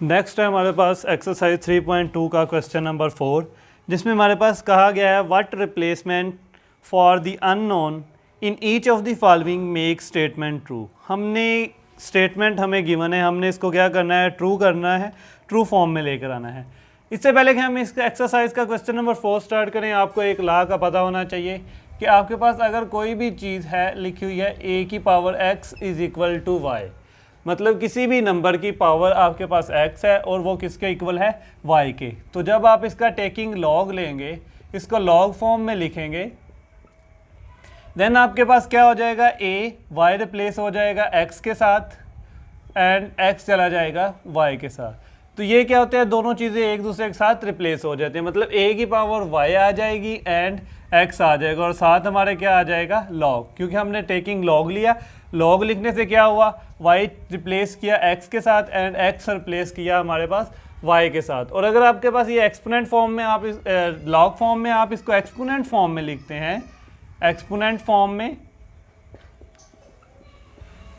Next है हमारे पास exercise 3.2 का क्वेश्चन नंबर 4, जिसमें हमारे पास कहा गया है what replacement for the unknown in each of the following make statement true. हमने स्टेटमेंट हमें गिवन है, हमने इसको क्या करना है, ट्रू करना है, ट्रू फॉर्म में लेकर आना है। इससे पहले कि हम इस एक्सरसाइज का क्वेश्चन नंबर 4 स्टार्ट करें, आपको एक लॉ का पता होना चाहिए कि आपके पास अगर कोई भी चीज़ है लिखी हुई है a की power x is equal to y, मतलब किसी भी नंबर की पावर आपके पास x है और वो किसके इक्वल है, y के। तो जब आप इसका टेकिंग लॉग लेंगे, इसको लॉग फॉर्म में लिखेंगे, देन आपके पास क्या हो जाएगा, a y रिप्लेस हो जाएगा x के साथ एंड x चला जाएगा y के साथ। तो ये क्या होता है, दोनों चीज़ें एक दूसरे के साथ रिप्लेस हो जाती हैं, मतलब a की पावर y आ जाएगी एंड x आ जाएगा और साथ हमारे क्या आ जाएगा, लॉग, क्योंकि हमने टेकिंग लॉग लिया। लॉग लिखने से क्या हुआ, y रिप्लेस किया x के साथ एंड x रिप्लेस किया हमारे पास y के साथ। और अगर आपके पास ये एक्सपोनेंट फॉर्म में, आप इस लॉग फॉर्म में आप इसको एक्सपोनेंट फॉर्म में लिखते हैं, एक्सपोनेंट फॉर्म में,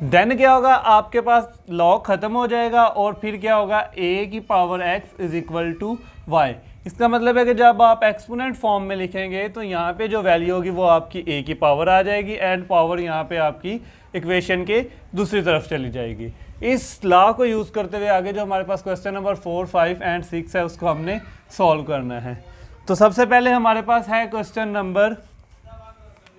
देन क्या होगा, आपके पास लॉग खत्म हो जाएगा और फिर क्या होगा, a की power x is equal to y. इसका मतलब है कि जब आप एक्सपोनेंट फॉर्म में लिखेंगे तो यहाँ पे जो वैल्यू होगी वो आपकी a की पावर आ जाएगी एंड पावर यहाँ पे आपकी इक्वेशन के दूसरी तरफ चली जाएगी। इस लॉ को यूज़ करते हुए आगे जो हमारे पास क्वेश्चन नंबर 4, 5 एंड 6 है उसको हमने सॉल्व करना है। तो सबसे पहले हमारे पास है क्वेश्चन नंबर,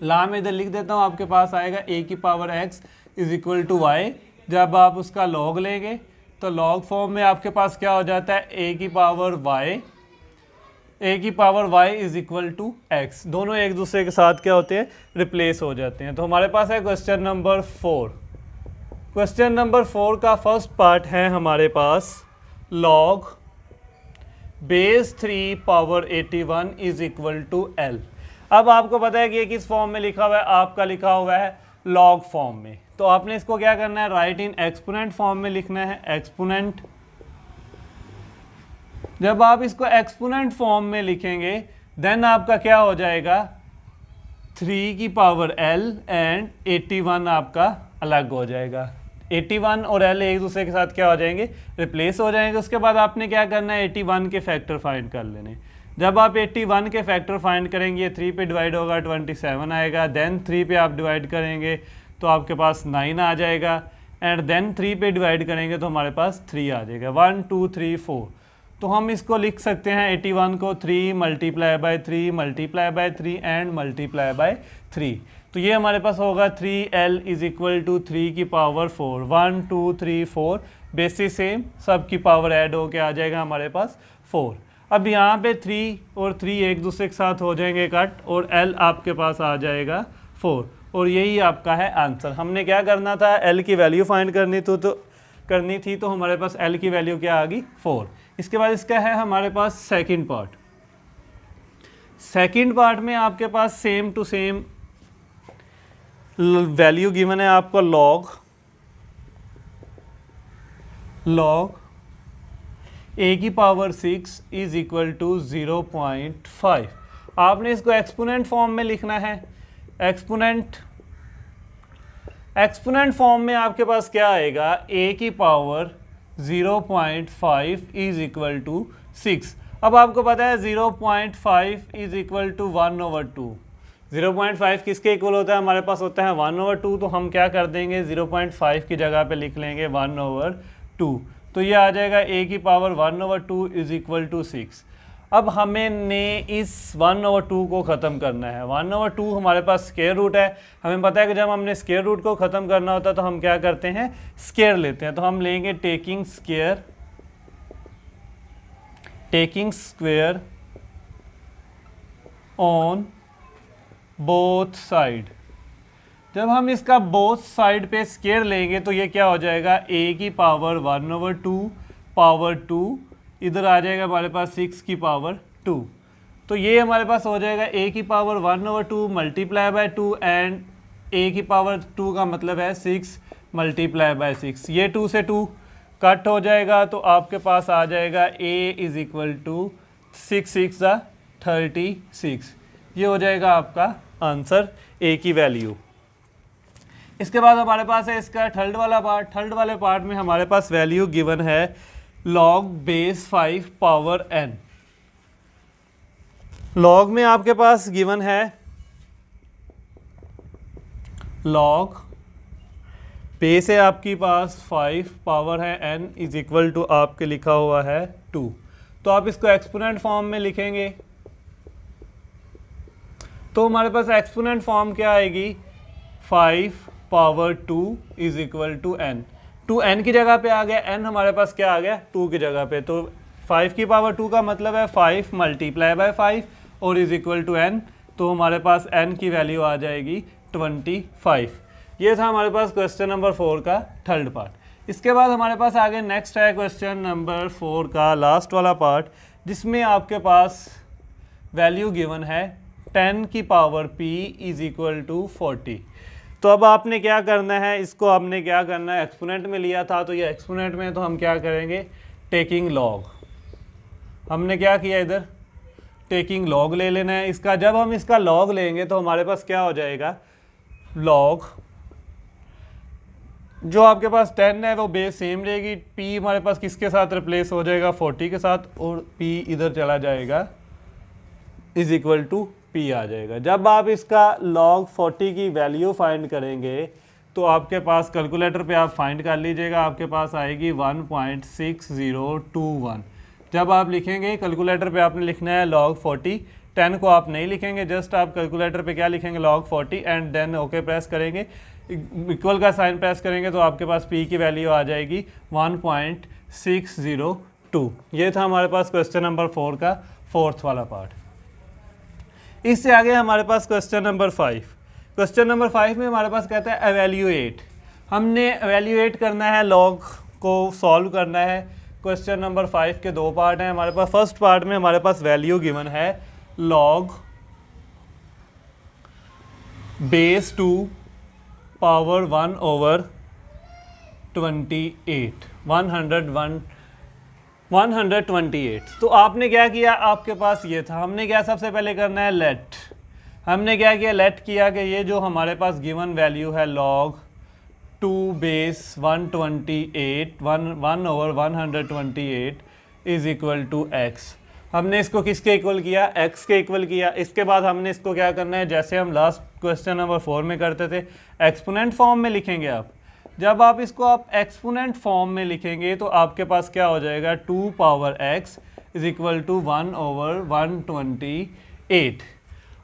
लॉ में इधर लिख देता हूँ, आपके पास आएगा a की power x is equal to y. जब आप उसका लॉग लेंगे तो लॉग फॉर्म में आपके पास क्या हो जाता है, a की power y is equal to x। दोनों एक दूसरे के साथ क्या होते हैं, रिप्लेस हो जाते हैं। तो हमारे पास है क्वेश्चन नंबर 4। क्वेश्चन नंबर 4 का फर्स्ट पार्ट है हमारे पास, log base 3 power 81 is equal to l। अब आपको पता है कि ये किस फॉर्म में लिखा हुआ है, आपका लिखा हुआ है लॉग फॉर्म में। तो आपने इसको क्या करना है, राइट इन एक्सपोनेंट फॉर्म में लिखना है, एक्सपोनेंट। जब आप इसको एक्सपोनेंट फॉर्म में लिखेंगे देन आपका क्या हो जाएगा, 3 की पावर l एंड 81 आपका अलग हो जाएगा। 81 और l एक दूसरे के साथ क्या हो जाएंगे, रिप्लेस हो जाएंगे। उसके बाद आपने क्या करना है, 81 के फैक्टर फाइंड कर लेने। जब आप 81 के फैक्टर फाइंड करेंगे, 3 पे डिवाइड होगा 27 आएगा, देन 3 पे आप डिवाइड करेंगे तो आपके पास 9 आ जाएगा एंड देन 3 पे डिवाइड करेंगे तो हमारे पास 3 आ जाएगा, 1 2 3 4। तो हम इसको लिख सकते हैं 81 को 3 multiply by 3 multiply by 3 and multiply by 3। तो ये हमारे पास होगा 3l इज इक्वल टू 3 की पावर 4, 1 2 3 4, बेसिस सेम, सब की पावर ऐड होके आ जाएगा हमारे पास 4। अब यहाँ पे 3 और 3 एक दूसरे के साथ हो जाएंगे कट और l आपके पास आ जाएगा 4 और यही आपका है आंसर। हमने क्या करना था, l की वैल्यू फाइंड करनी थी तो हमारे पास l की वैल्यू क्या आ गई, 4। इसके बाद इसका है हमारे पास सेकंड पार्ट। सेकंड पार्ट में आपके पास same to same value given है आपको, लॉग a की पावर 6 इज इक्वल टू 0.5। आपने इसको एक्सपोनेंट फॉर्म में लिखना है। एक्सपोनेंट फॉर्म में आपके पास क्या आएगा, a की पावर 0.5 इज इक्वल टू 6। अब आपको पता है 0.5 इज इक्वल टू 1/2। 0.5 किसके इक्वल होता है, हमारे पास होता है 1/2। तो हम क्या कर देंगे, 0.5 की जगह पे लिख लेंगे 1/2। तो ये आ जाएगा a की पावर 1/2 इज इक्वल टू 6। अब हमने इस 1/2 को ख़त्म करना है। 1/2 हमारे पास स्क्वायर रूट है। हमें पता है कि जब हमने स्क्वायर रूट को ख़त्म करना होता है तो हम क्या करते हैं, स्क्वायर लेते हैं। तो हम लेंगे taking square on both side. जब हम इसका बोथ साइड पे स्क्वायर लेंगे तो ये क्या हो जाएगा, a की पावर 1/2 पावर 2, इधर आ जाएगा हमारे पास 6 की पावर 2। तो ये हमारे पास हो जाएगा a की power 1/2 multiply by 2 and a की पावर 2 का मतलब है 6 मल्टीप्लाई बाय 6। ये 2 से 2 कट हो जाएगा तो आपके पास आ जाएगा a इज इक्वल टू 6 6 36। ये हो जाएगा आपका आंसर, a की वैल्यू। इसके बाद हमारे पास है इसका थर्ड वाला पार्ट। थर्ड वाले पार्ट में हमारे पास वैल्यू गिवन है log base 5 power n। log में आपके पास गिवन है log बेस है आपके पास 5 पावर है n इज इक्वल टू आपके लिखा हुआ है 2। तो आप इसको एक्सपोनेंट फॉर्म में लिखेंगे तो हमारे पास एक्सपोनेंट फॉर्म क्या आएगी 5 power 2 is equal to n। 2n की जगह पे आ गया, n हमारे पास क्या आ गया 2 की जगह पे। तो 5 की पावर 2 का मतलब है 5 मल्टीप्लाई बाय 5 और इज इक्वल टू n। तो हमारे पास n की वैल्यू आ जाएगी 25। ये था हमारे पास क्वेश्चन नंबर 4 का थर्ड पार्ट। इसके बाद हमारे पास आगे नेक्स्ट है क्वेश्चन नंबर 4 का लास्ट वाला पार्ट, जिसमें आपके पास वैल्यू गिवन है 10 की power p is equal to 40। तो अब आपने क्या करना है, इसको आपने क्या करना है, एक्सपोनेंट में लिया था तो ये एक्सपोनेंट में, तो हम क्या करेंगे टेकिंग लॉग। हमने क्या किया इधर टेकिंग लॉग ले लेना है इसका। जब हम इसका लॉग लेंगे तो हमारे पास क्या हो जाएगा लॉग जो आपके पास 10 है वो बेस सेम रहेगी, p हमारे पास किसके साथ रिप्लेस हो जाएगा 40 के साथ, और p इधर चला जाएगा इज इक्वल टू p आ जाएगा। जब आप इसका log 40 की वैल्यू फाइंड करेंगे तो आपके पास कैलकुलेटर पे आप फाइंड कर लीजिएगा, आपके पास आएगी 1.6021। जब आप लिखेंगे कैलकुलेटर पे आपने लिखना है log 40, 10 को आप नहीं लिखेंगे, जस्ट आप कैलकुलेटर पे क्या लिखेंगे log 40 and then okay press करेंगे, इक्वल का साइन प्रेस करेंगे तो आपके पास p की वैल्यू आ जाएगी 1.602। ये था हमारे पास क्वेश्चन नंबर 4 का फोर्थ वाला पार्ट। इससे आगे हमारे पास क्वेश्चन नंबर 5। क्वेश्चन नंबर 5 में हमारे पास कहता है एवेल्यूएट। हमने एवेल्यूएट करना है, लॉग को सॉल्व करना है। क्वेश्चन नंबर 5 के दो पार्ट हैं हमारे पास। फर्स्ट पार्ट में हमारे पास वैल्यू गिवन है लॉग बेस 2 पावर 1/28 128। तो आपने क्या किया, आपके पास ये था, हमने क्या सबसे पहले करना है लेट। हमने क्या किया लेट किया कि ये जो हमारे पास गिवन वैल्यू है log 2 base 128 1/128 is equal to x। हमने इसको किसके इक्वल किया x के इक्वल किया। इसके बाद हमने इसको क्या करना है, जैसे हम लास्ट क्वेश्चन नंबर 4 में करते थे एक्सपोनेंट फॉर्म में लिखेंगे आप। जब आप इसको आप एक्सपोनेंट फॉर्म में लिखेंगे तो आपके पास क्या हो जाएगा 2 power x is equal to 1/128।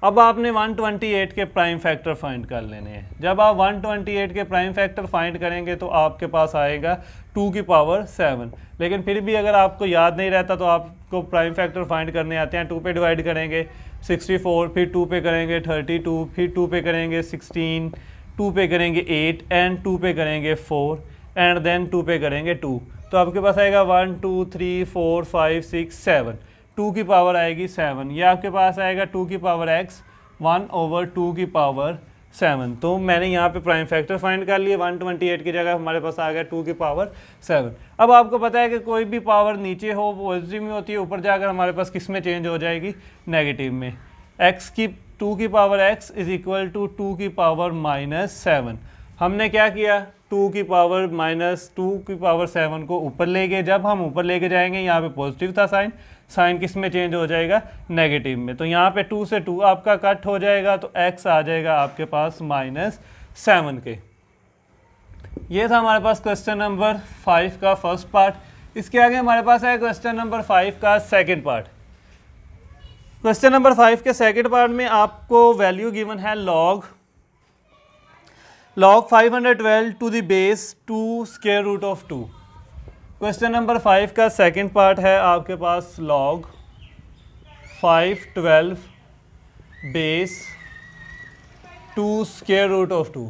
अब आपने 128 के प्राइम फैक्टर फाइंड कर लेने हैं। जब आप 128 के प्राइम फैक्टर फाइंड करेंगे तो आपके पास आएगा 2 की पावर 7। लेकिन फिर भी अगर आपको याद नहीं रहता तो आपको प्राइम फैक्टर फाइंड करने आते हैं। 2 पे डिवाइड करेंगे 64, फिर 2 पे करेंगे 32, फिर 2 पे करेंगे 16, 2 पे करेंगे 8 एंड 2 पे करेंगे 4 एंड देन 2 पे करेंगे 2। तो आपके पास आएगा 1 2 3 4 5 6 7, 2 की पावर आएगी 7। ये आपके पास आएगा 2 की पावर x 1/2 की पावर 7। तो मैंने यहाँ पे प्राइम फैक्टर फाइंड कर लिए, 128 की जगह हमारे पास आ गया 2 की पावर 7। अब आपको पता है कि कोई भी पावर नीचे हो वो पॉजिटिव में होती है, ऊपर जाकर हमारे पास किस में चेंज हो जाएगी नेगेटिव में। x की 2 की power x is equal to 2 की पावर -7। हमने क्या किया 2 की पावर -7 को ऊपर ले गए। जब हम ऊपर लेके जाएंगे यहाँ पे पॉजिटिव था साइन, साइन किस में चेंज हो जाएगा नेगेटिव में। तो यहाँ पे 2 से 2 आपका कट हो जाएगा तो x आ जाएगा आपके पास -7 के। ये था हमारे पास क्वेश्चन नंबर 5 का फर्स्ट पार्ट। इसके आगे हमारे पास है क्वेश्चन नंबर 5 का सेकेंड पार्ट। क्वेश्चन नंबर 5 के सेकेंड पार्ट में आपको वैल्यू गिवन है log 512 to the base 2 square root of 2। Question number 5 का सेकेंड पार्ट है आपके पास log 512 base 2 square root of 2।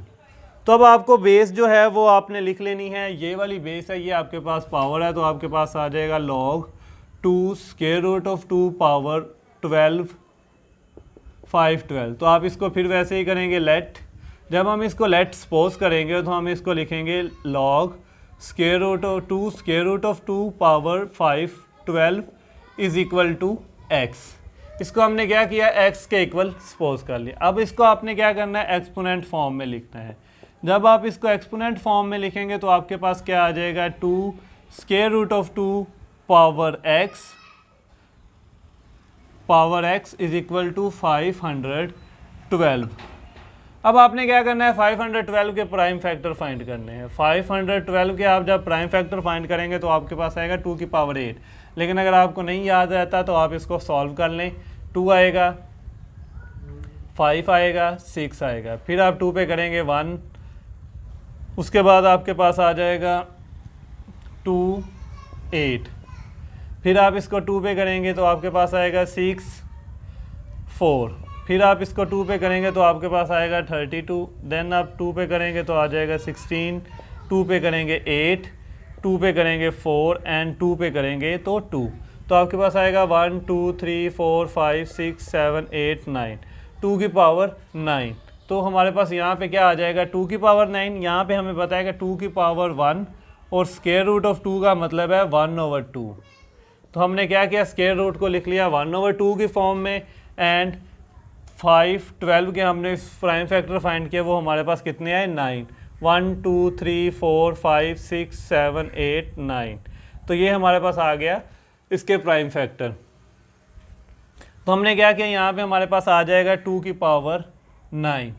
तो अब आपको बेस जो है वो आपने लिख लेनी है, ये वाली बेस है, ये आपके पास पावर है, तो आपके पास आ जाएगा log 2 square root of 2 power 12 512। तो आप इसको फिर वैसे ही करेंगे लेट। जब हम इसको लेट सपोज करेंगे तो हम इसको लिखेंगे log square root of 2 square root of 2 power 512 is equal to x। इसको हमने क्या किया x के इक्वल सपोज कर लिया। अब इसको आपने क्या करना है एक्सपोनेंट फॉर्म में लिखना है। जब आप इसको एक्सपोनेंट फॉर्म में लिखेंगे तो आपके पास क्या आ जाएगा 2 square root of 2 power x is equal to 512। अब आपने क्या करना है, 512 के प्राइम फैक्टर फाइंड करने हैं। 512 के आप जब प्राइम फैक्टर फाइंड करेंगे तो आपके पास आएगा 2 की पावर 8। लेकिन अगर आपको नहीं याद रहता तो आप इसको सॉल्व कर लें। 2 आएगा, 5 आएगा, 6 आएगा, फिर आप 2 पे करेंगे 1, उसके बाद आपके पास आ जाएगा 2 8, फिर आप इसको 2 पे करेंगे तो आपके पास आएगा 6 4, फिर आप इसको 2 पे करेंगे तो आपके पास आएगा 32, देन आप 2 पे करेंगे तो आ जाएगा 16, 2 पे करेंगे 8, 2 पे करेंगे 4 एंड 2 पे करेंगे तो 2। तो आपके पास आएगा 1 2 3 4 5 6 7 8 9, 2 की पावर 9। तो हमारे पास यहाँ पे क्या आ जाएगा, 2 की पावर 9। यहाँ पे हमें पता है कि 2 की पावर 1 और स्क्वायर रूट ऑफ 2 का मतलब है 1/2। तो हमने क्या किया, स्क्वायर रूट को लिख लिया 1/2 की फॉर्म में, एंड 512 के हमने प्राइम फैक्टर फाइंड किया, वो हमारे पास कितने आए, 9। 1 2 3 4 5 6 7 8 9। तो ये हमारे पास आ गया इसके प्राइम फैक्टर। तो हमने क्या किया, यहाँ पे हमारे पास आ जाएगा 2 की पावर 9।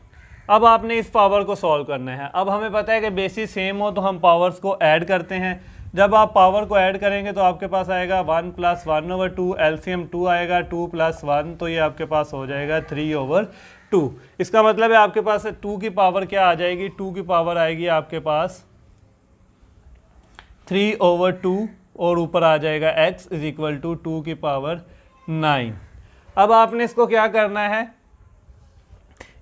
अब आपने इस पावर को सॉल्व करना है। अब हमें पता है कि बेसिस सेम हो तो हम पावर्स को ऐड करते हैं। जब आप पावर को ऐड करेंगे तो आपके पास आएगा 1 + 1/2, एलसीएम 2 आएगा, 2 + 1, तो ये आपके पास हो जाएगा 3/2। इसका मतलब है आपके पास 2 की पावर क्या आ जाएगी, 2 की पावर आएगी आपके पास 3/2 और ऊपर आ जाएगा x इज इक्वल टू 2 की पावर 9। अब आपने इसको क्या करना है,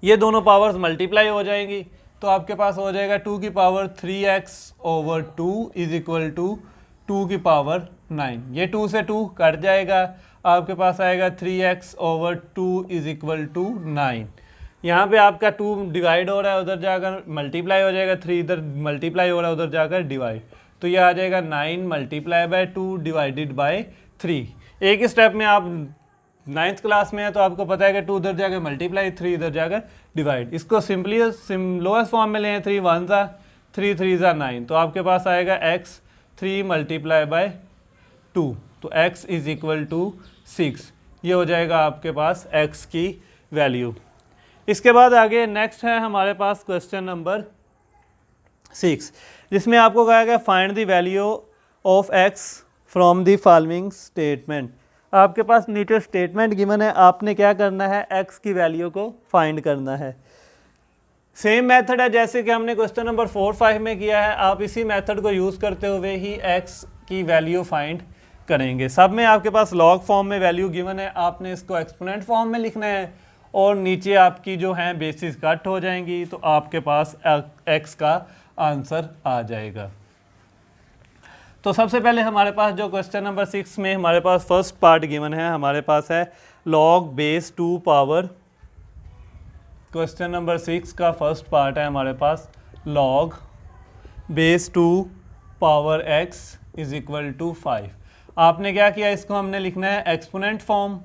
ये दोनों पावर्स मल्टीप्लाई हो जाएंगी, तो आपके पास हो जाएगा 2 की power 3x/2 is equal to 2 की पावर 9। ये 2 से 2 कट जाएगा, आपके पास आएगा 3x/2 इज इक्वल टू 9। यहाँ पे आपका 2 डिवाइड हो रहा है, उधर जाकर मल्टीप्लाई हो जाएगा, 3 इधर मल्टीप्लाई हो रहा है, उधर जाकर डिवाइड, तो ये आ जाएगा 9 × 2 डिवाइडेड बाय 3। एक ही स्टेप में आप 9th क्लास में है तो आपको पता है कि 2 उधर जाकर मल्टीप्लाई, 3 इधर जाकर डिवाइड। इसको सिंपली लोएस्ट फॉर्म में लें, 3 1 सा 3 3 सा 9, तो आपके पास आएगा x 3 × 2, तो x इज इक्वल टू 6। ये हो जाएगा आपके पास x की वैल्यू। इसके बाद आगे नेक्स्ट है हमारे पास क्वेश्चन नंबर 6, जिसमें आपको कहा गया find the value of x from the following statement. आपके पास नीचे स्टेटमेंट गिवन है, आपने क्या करना है, x की वैल्यू को फाइंड करना है। सेम मेथड है जैसे कि हमने क्वेश्चन नंबर 4 5 में किया है, आप इसी मेथड को यूज़ करते हुए ही x की वैल्यू फाइंड करेंगे। सब में आपके पास लॉग फॉर्म में वैल्यू गिवन है, आपने इसको एक्सपोनेंट फॉर्म में लिखना है और नीचे आपकी जो है बेसिस कट हो जाएंगी, तो आपके पास x का आंसर आ जाएगा। तो सबसे पहले हमारे पास जो क्वेश्चन नंबर 6 में हमारे पास फर्स्ट पार्ट गिवन है, हमारे पास है log base 2 power. Question number 6 का फर्स्ट पार्ट है हमारे पास log base 2 power x is equal to 5। आपने क्या किया, इसको हमने लिखना है एक्सपोनेंट फॉर्म।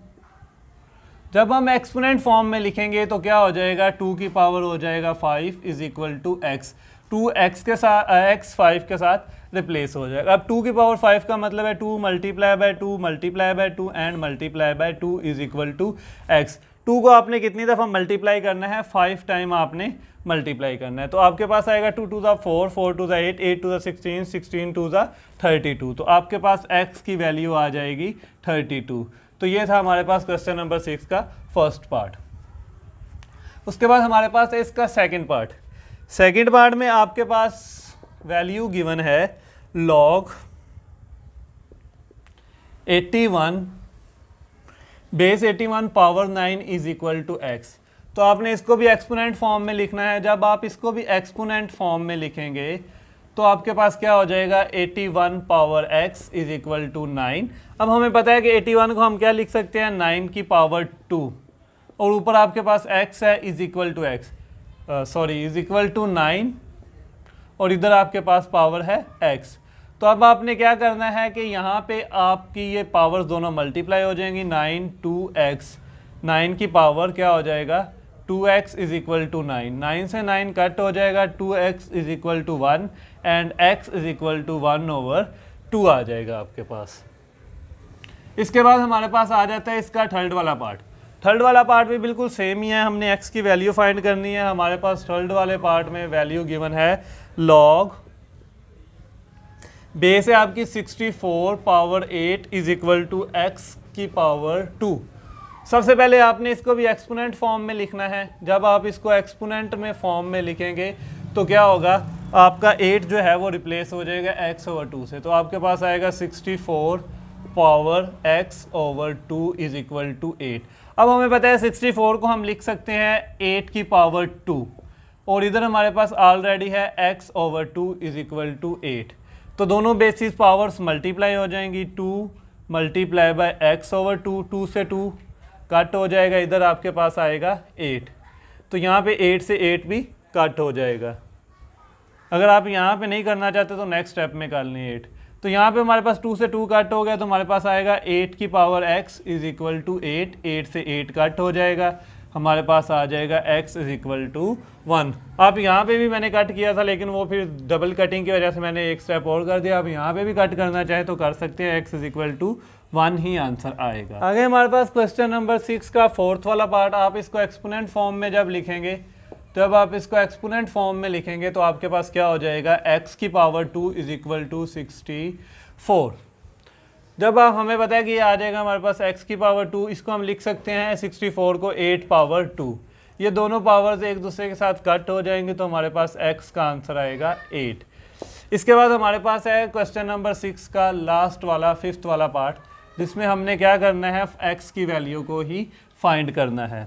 जब हम एक्सपोनेंट फॉर्म में लिखेंगे तो क्या हो जाएगा, 2 की पावर हो जाएगा 5 is equal to x। 2x के साथ x 5 के साथ रिप्लेस हो जाएगा। अब 2 की पावर 5 का मतलब है 2 × 2 × 2 and multiply 2 is equal to x। 2 को आपने कितनी दफ़ा मल्टीप्लाई करना है, 5 टाइम आपने मल्टीप्लाई करना है। तो आपके पास आएगा 2 2 4 4 2 8 8 2 16 16 2 32। तो आपके पास x की वैल्यू आ जाएगी 32। तो ये था हमारे पास क्वेश्चन नंबर 6 का फर्स्ट पार्ट। उसके बाद हमारे पास है इसका सेकेंड पार्ट। सेकेंड पार्ट में आपके पास वैल्यू गिवन है log 81 base 81 power 9 is equal to x। तो आपने इसको भी एक्सपोनेंट फॉर्म में लिखना है। जब आप इसको भी एक्सपोनेंट फॉर्म में लिखेंगे तो आपके पास क्या हो जाएगा, 81 power x is equal to 9। अब हमें पता है कि 81 को हम क्या लिख सकते हैं, 9 की पावर 2, और ऊपर आपके पास x है is equal to x, is equal to 9, और इधर आपके पास पावर है x। तो अब आपने क्या करना है कि यहाँ पे आपकी ये पावर्स दोनों मल्टीप्लाई हो जाएंगी, 9 2x, 9 की पावर क्या हो जाएगा 2x इज इक्वल टू 9, 9 से 9 कट हो जाएगा, 2x is equal to 1 and x is equal to 1/2 आ जाएगा आपके पास। इसके बाद हमारे पास आ जाता है इसका थर्ड वाला पार्ट। थर्ड वाला पार्ट भी बिल्कुल सेम ही है, हमने x की वैल्यू फाइंड करनी है। हमारे पास थर्ड वाले पार्ट में वैल्यू गिवन है log बेस है आपकी 64 power 8 is equal to x की पावर 2। सबसे पहले आपने इसको भी एक्सपोनेंट फॉर्म में लिखना है। जब आप इसको एक्सपोनेंट में फॉर्म में लिखेंगे तो क्या होगा, आपका 8 जो है वो रिप्लेस हो जाएगा x ओवर 2 से। तो आपके पास आएगा 64 power x over 2 is equal to 8। अब हमें पता है 64 को हम लिख सकते हैं 8 की पावर 2, और इधर हमारे पास ऑलरेडी है x over 2 is equal to 8। तो दोनों बेसिस पावर्स मल्टीप्लाई हो जाएंगी, 2 मल्टीप्लाई बाय x ओवर 2, 2 से 2 कट हो जाएगा, इधर आपके पास आएगा 8। तो यहाँ पे 8 से 8 भी कट हो जाएगा। अगर आप यहाँ पे नहीं करना चाहते तो नेक्स्ट स्टेप में कर लें 8। तो यहाँ पे हमारे पास 2 से 2 कट हो गया, तो हमारे पास आएगा 8 की power x is equal to 8, 8 से 8 कट हो जाएगा, हमारे पास आ जाएगा x इज इक्वल टू 1। आप यहाँ पे भी मैंने कट किया था, लेकिन वो फिर डबल कटिंग की वजह से मैंने एक स्टेप और कर दिया। आप यहाँ पे भी कट करना चाहे तो कर सकते हैं, x इज इक्वल टू 1 ही आंसर आएगा। आगे हमारे पास क्वेश्चन नंबर 6 का फोर्थ वाला पार्ट। आप इसको एक्सपोनेंट फॉर्म में जब लिखेंगे, जब आप इसको एक्सपोनेंट फॉर्म में लिखेंगे तो आपके पास क्या हो जाएगा, x की पावर 2 इज इक्वल टू 64। जब आप हमें पता है कि ये आ जाएगा हमारे पास x की पावर 2, इसको हम लिख सकते हैं 64 को 8 पावर 2। ये दोनों पावर्स एक दूसरे के साथ कट हो जाएंगे, तो हमारे पास x का आंसर आएगा 8। इसके बाद हमारे पास है क्वेश्चन नंबर 6 का लास्ट वाला फिफ्थ वाला पार्ट, जिसमें हमने क्या करना है, x की वैल्यू को ही फाइंड करना है।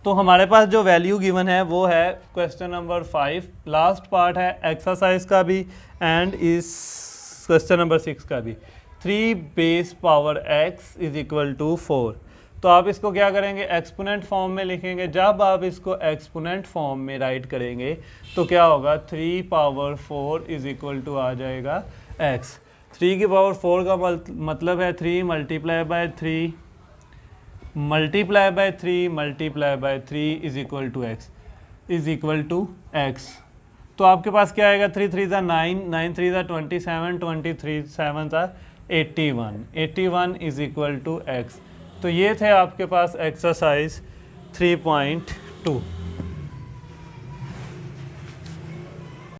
तो हमारे पास जो वैल्यू गिवन है वो है क्वेश्चन नंबर 5, लास्ट पार्ट है एक्सरसाइज का भी एंड इस क्वेश्चन नंबर 6 का भी। 3 base power x is equal to 4। तो आप इसको क्या करेंगे, एक्सपोनेंट फॉर्म में लिखेंगे। जब आप इसको एक्सपोनेंट फॉर्म में राइट करेंगे तो क्या होगा, 3 पावर 4 इज इक्वल टू आ जाएगा x। 3 की पावर 4 का मतलब है 3 multiply by 3 multiply by 3 multiply by 3 is equal to x is equal to x। तो आपके पास क्या आएगा, 3 3 ज़ा 9, 9 3 ज़ा 27, 23 7 ज़ा 81, 81 इज इक्वल टू x। तो ये थे आपके पास एक्सरसाइज 3.2।